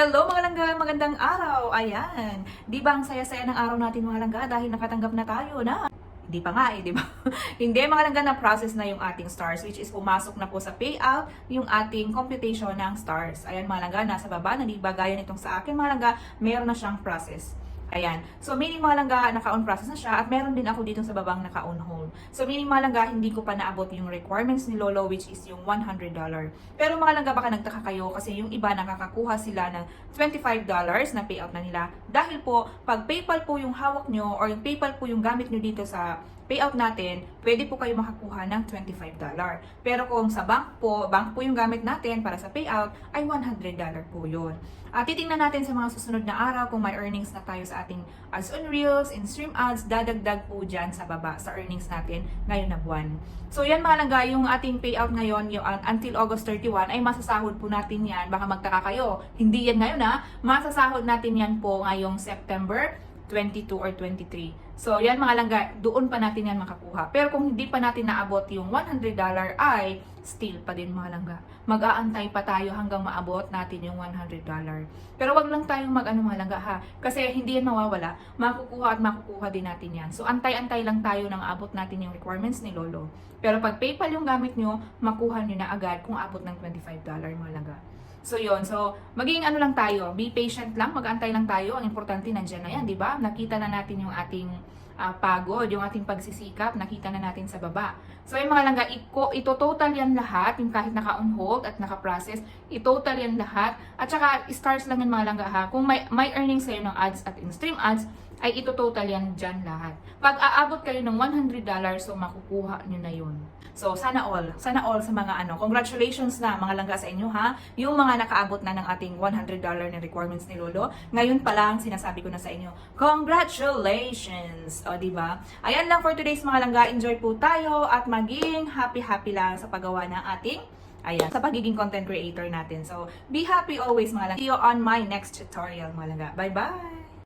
Hello mga langga, magandang araw. Ayan. Di ba ang saya-saya ng araw natin mga langga dahil nakatanggap na tayo na hindi pa nga di ba? Hindi mga langga na process na yung ating stars which is pumasok na po sa payout yung ating computation ng stars. Ayan mga langga, nasa baba, naliba gaya nitong sa akin mga langga, meron na siyang process. Ayan. So, meaning mga langga, naka-on process na siya at meron din ako dito sa babang naka-on hold. So, meaning mga langga, hindi ko pa naabot yung requirements ni Lolo which is yung $100. Pero mga langga, baka nagtaka kayo kasi yung iba nakakakuha sila ng $25 na payout na nila. Dahil po, pag PayPal po yung hawak nyo or yung PayPal po yung gamit nyo dito sa payout natin, pwede po kayo makakuha ng $25. Pero kung sa bank po yung gamit natin para sa payout, ay $100 po yun. Titingnan natin sa mga susunod na araw kung may earnings na tayo sa ating ads on Reels, in stream ads, dadagdag po dyan sa baba sa earnings natin ngayon na buwan. So yan mga langga, yung ating payout ngayon, yung until August 31, ay masasahod po natin yan. Baka magtaka kayo, hindi yan ngayon masasahod natin yan po ngayong September 22 or 23. So, yan mga langga, doon pa natin yan makakuha. Pero kung hindi pa natin naabot yung $100 ay still pa din mga langga. Mag-aantay pa tayo hanggang maabot natin yung $100. Pero wag lang tayong mga langga ha. Kasi hindi yan mawawala. Makukuha at makukuha din natin yan. So, antay-antay lang tayo nang abot natin yung requirements ni Lolo. Pero pag PayPal yung gamit nyo, makuha nyo na agad kung abot ng $25 mga langga. So yun, so maging lang tayo, be patient lang, mag-antay lang tayo. Ang importante nandiyan na yan, di ba? Nakita na natin yung ating pagod, yung ating pagsisikap, nakita na natin sa baba. So yung mga langga, ito-total yan lahat, yung kahit naka-on hold at naka-process, itotal yan lahat. At saka, stars lang yan mga langga ha. Kung may earnings kayo ng ads at in-stream ads, ay ito-total yan dyan lahat. Pag aabot kayo ng $100, so makukuha nyo na yun. So, sana all sa mga congratulations na mga langga sa inyo ha. Yung mga nakaabot na ng ating $100 na requirements ni Lolo. Ngayon pa lang, sinasabi ko na sa inyo, congratulations! O, diba? Ayan lang for today's mga langga. Enjoy po tayo at maging happy lang sa paggawa ng ating sa pagiging content creator natin. So, be happy always mga langga. See you on my next tutorial mga langga. Bye-bye!